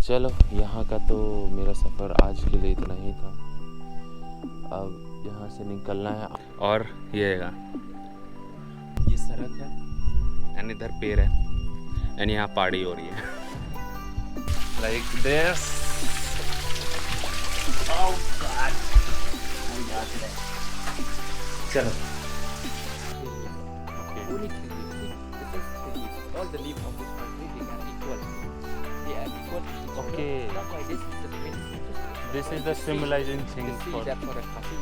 चलो यहाँ का तो मेरा सफ़र आज के लिए इतना ही था। अब यहाँ से निकलना है और ये सड़क है एंड इधर पेड़ है एंड यहाँ पहाड़ी हो रही है लाइक दिस। चलो all the leaves of this country they are equal. They are equal. Okay. That's why this is the main symbol. This is the symbolizing thing You see for that for the coffee.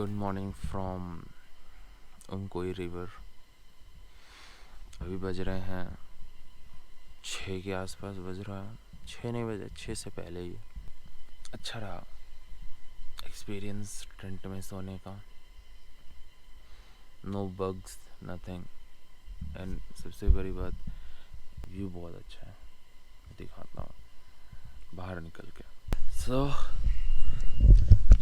Good morning from उमकोई river. अभी बज रहे हैं 6 के आसपास बज रहा है। 6 नहीं बजे, 6 से पहले ही। अच्छा रहा एक्सपीरियंस टेंट में सोने का। नो बग्स, नथिंग, एंड सबसे बड़ी बात व्यू बहुत अच्छा है। दिखाता हूँ बाहर निकल के। सो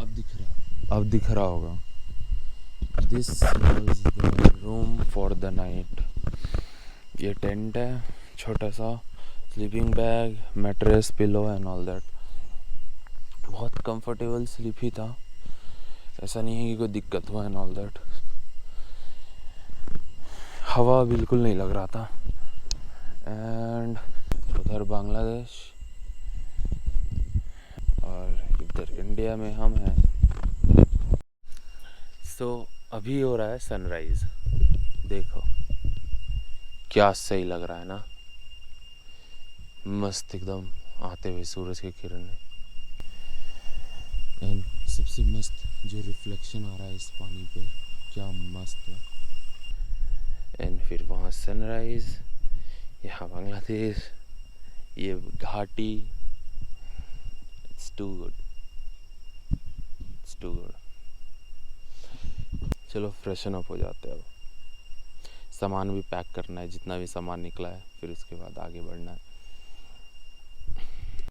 अब दिख रहा होगा। This was the room for the night. ये टेंट है, छोटा सा sleeping bag, mattress, pillow and all that. बहुत कंफर्टेबल स्लीप ही था, ऐसा नहीं है कि कोई दिक्कत हुआ एंड ऑल दैट। हवा बिल्कुल नहीं लग रहा था। एंड उधर बांग्लादेश और इधर इंडिया में हम हैं। सो अभी हो रहा है सनराइज। देखो क्या सही लग रहा है ना, मस्त एकदम आते हुए सूरज की किरणें। एंड सबसे मस्त जो रिफ्लेक्शन आ रहा है इस पानी पे, क्या मस्त है। एंड फिर वहाँ सनराइज, यहाँ बांग्लादेश, ये घाटी। It's too good, it's too good. चलो फ्रेशन अप हो जाते हैं। अब सामान भी पैक करना है, जितना भी सामान निकला है, फिर उसके बाद आगे बढ़ना है।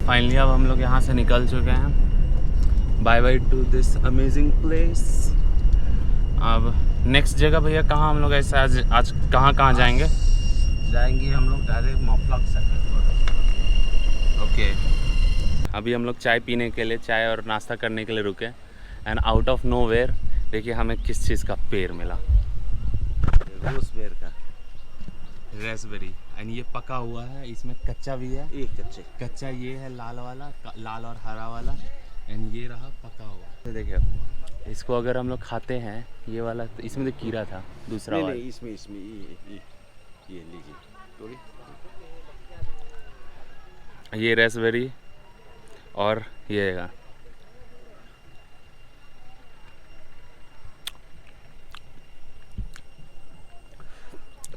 फाइनली अब हम लोग यहाँ से निकल चुके हैं। Bye bye to this amazing place. अब नेक्स्ट जगह भैया कहाँ हम लोग ऐसे आज कहाँ जाएंगे हम लोग डायरेक्ट मफलक सर्किट। ओके अभी हम लोग चाय पीने के लिए, चाय और नाश्ता करने के लिए रुके। एंड आउट ऑफ नोवेयर देखिए हमें किस चीज़ का पेड़ मिला। रोज़बेर का रेसबेरी। एंड ये पका हुआ है, इसमें कच्चा भी है। एक कच्चा ये है लाल वाला, लाल और हरा वाला। एंड ये रहा पका हुआ। तो देखिए इसको अगर हम लोग खाते हैं, ये वाला तो इसमें तो कीड़ा था, दूसरा वाला। नहीं, इसमें ये लीजिए थोड़ी। ये रेसबेरी और ये है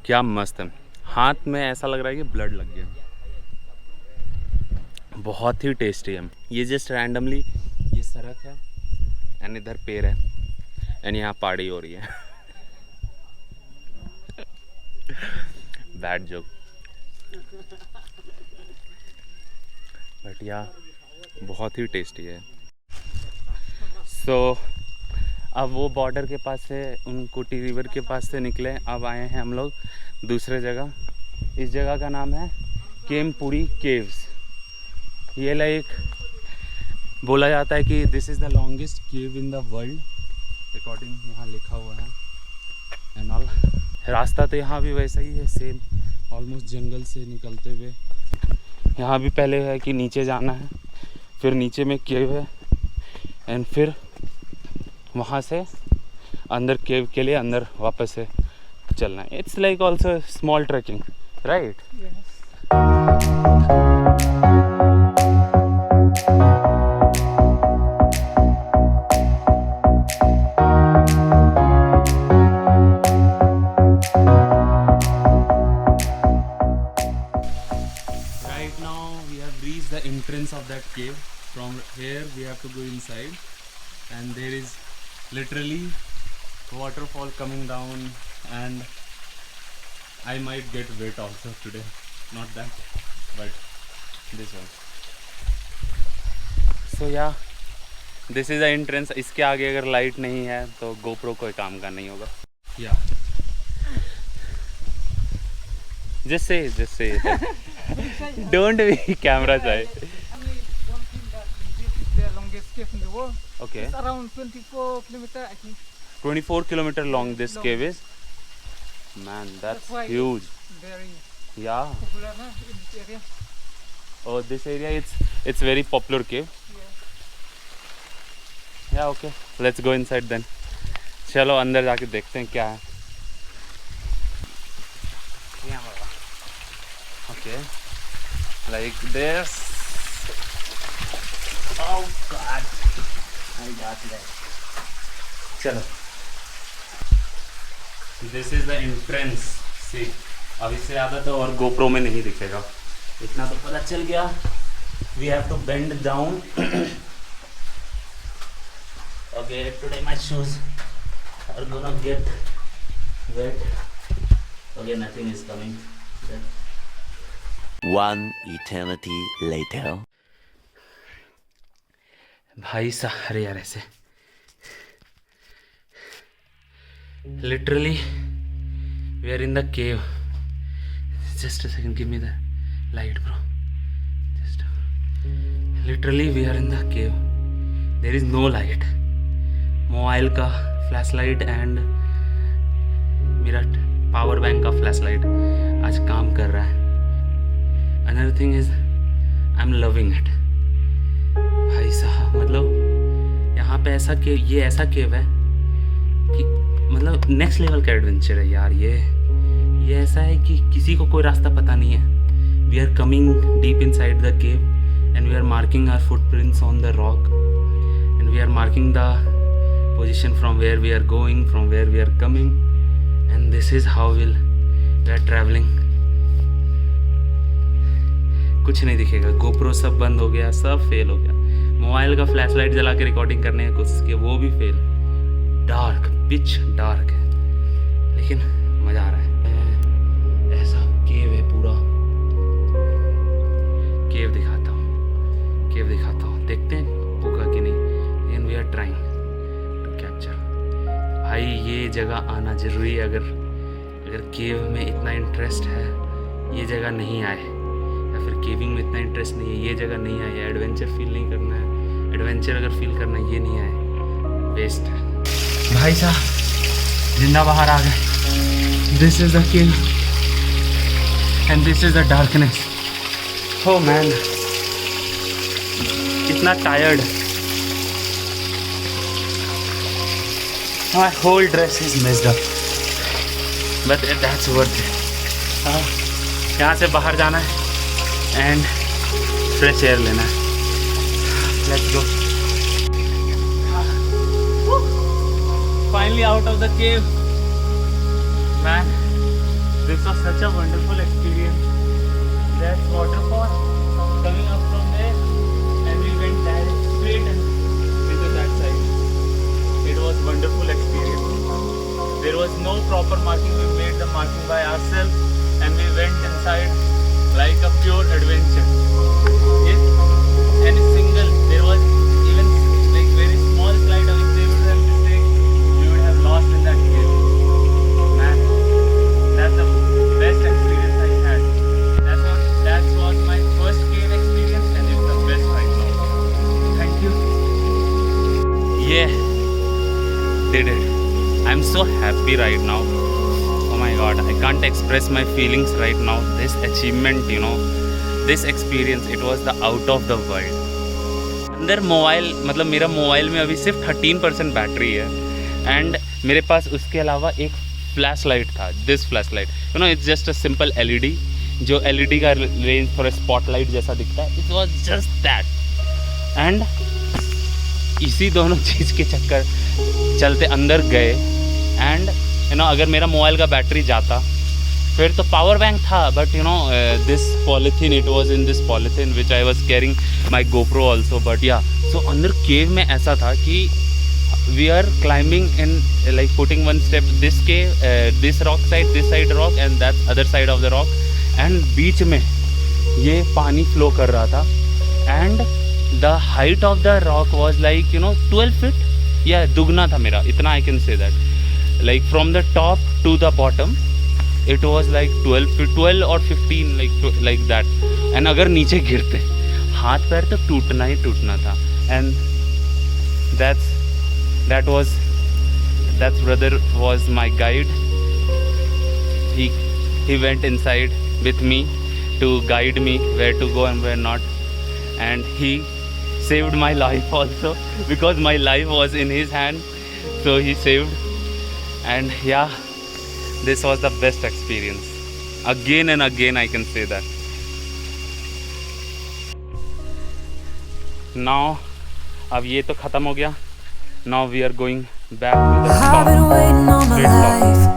क्या मस्त है। हाथ में ऐसा लग रहा है कि ब्लड लग गया। बहुत ही टेस्टी है। ये जस्ट रैंडमली ये सड़क है एंड इधर पेड़ है एंड यहाँ पहाड़ी हो रही है। बैड जोक, बट या बहुत ही टेस्टी है। सो अब वो बॉर्डर के पास से, उन कोटी रिवर के पास से निकले। अब आए हैं हम लोग दूसरे जगह। इस जगह का नाम है केमपुरी केव्स। ये लाइक बोला जाता है कि this is the longest cave in the world, according यहाँ लिखा हुआ है एंड ऑल। रास्ता तो यहाँ भी वैसा ही है, सेम ऑलमोस्ट जंगल से निकलते हुए। यहाँ भी पहले है कि नीचे जाना है, फिर नीचे में केव है एंड फिर वहाँ से अंदर केव के लिए अंदर वापस से चलना है। It's like also small trekking, right? Right now we have reached the entrance of that cave. From here we have to go inside and there is literally waterfall coming down and I might get wet also today. Not that, but this one. So yeah, this is the entrance. इसके आगे अगर light नहीं है तो GoPro कोई काम का नहीं होगा। या just say don't be camera चाहे। Only one thing that this is the longest cave in the world. Okay It's around 24 kilometers, I think. 24 kilometer long this Long. cave is। Man, that's why huge। it's very Yeah। popular na, in this area. Oh, this area it's very popular cave। Yeah. Yeah, okay, let's go inside then। चलो अंदर जाके देखते हैं क्या है। Okay, like this। Oh God, I got that। चलो, this is the entrance। See, अब इससे ज़्यादा तो और GoPro में नहीं दिखेगा, इतना तो पता चल गया। We have to bend down। Okay, today my shoes are gonna get wet। Okay, nothing is coming। One eternity later. भाई साहब, अरे यार ऐसे literally we are in the cave। Just a second, give me the light bro। Just literally we are in the cave। there is no light। Mobile का flash light and मेरा power bank का flash light आज काम कर रहा है। Another thing is I am loving it. भाई साहब, मतलब यहाँ पे ऐसा केव, ये ऐसा केव है कि मतलब नेक्स्ट लेवल का एडवेंचर है यार। ये ऐसा है कि किसी को कोई रास्ता पता नहीं है। We are coming deep inside the cave and we are marking our footprints on the rock and we are marking the position from where we are going, from where we are coming, and this is how we are traveling। कुछ नहीं दिखेगा, GoPro सब बंद हो गया, सब fail हो गया। मोबाइल का फ्लैश लाइट जला के रिकॉर्डिंग करने की कोशिश की, वो भी फेल। डार्क, पिच डार्क है, लेकिन मज़ा आ रहा है। ऐसा केव है पूरा। केव दिखाता हूँ, देखते हैं होगा कि नहीं। And we are trying capture. भाई ये जगह आना ज़रूरी है। अगर केव में इतना इंटरेस्ट है, ये जगह नहीं आए, या फिर केविंग में इतना इंटरेस्ट नहीं है, ये जगह नहीं आए, एडवेंचर फील नहीं करना है, एडवेंचर अगर फील करना है, ये नहीं आए, वेस्ट है। भाई साहब जिंदा बाहर आ गए। This is the cave and this is the darkness. हो मैन, कितना tired. My whole dress is messed up, but that's worth it। यहाँ से बाहर जाना है एंड फ्रेश एयर लेना है। Let's go। Finally out of the cave, man। This was such a wonderful experience। That's waterfall coming up from there, and we went direct straight into that side। It was wonderful experience। There was no proper marking, we made the marking by ourselves and we went inside like a pure adventure। If any single, there was even like very small slide of if they would have mistake, we would have lost in that cave। Man, that's the best experience I had। That was my first cave experience and it's the best right now। Thank you। Yeah, did it। I'm so happy right now। Oh my god, I can't express my feelings right now। This achievement, this experience, it was the out of the world। अंदर mobile, मतलब मेरा mobile में अभी सिर्फ 13% battery है and मेरे पास उसके अलावा एक फ्लैश लाइट था। This flash light it's just a simple LED, जो LED का रेंज थोड़ा स्पॉटलाइट जैसा दिखता है। It was just that and इसी दोनों चीज़ के चक्कर चलते अंदर गए एंड अगर मेरा मोबाइल का बैटरी जाता फिर तो पावर बैंक था, but this polythene, it was in this polythene which I was carrying my GoPro also. But yeah so अंदर केव में ऐसा था कि we are climbing in like putting one step this cave, this rock side, this side rock and that other side of the rock, and बीच में ये पानी flow कर रहा था and the height of the rock was like 12 feet. Yeah, दुगना था मेरा, इतना I can say that. Like from the top to the bottom, it was like 12 or 15 like that. And अगर नीचे गिरते हाथ पैर तो टूटना ही टूटना था. And that brother was my guide. He went inside with me to guide me where to go and where not, and he saved my life also because my life was in his hand, so he saved. And yeah, this was the best experience. Again and again I can say that. Now अब ये तो ख़त्म हो गया. Now we are going back to the I've been top. waiting all my Straight top. life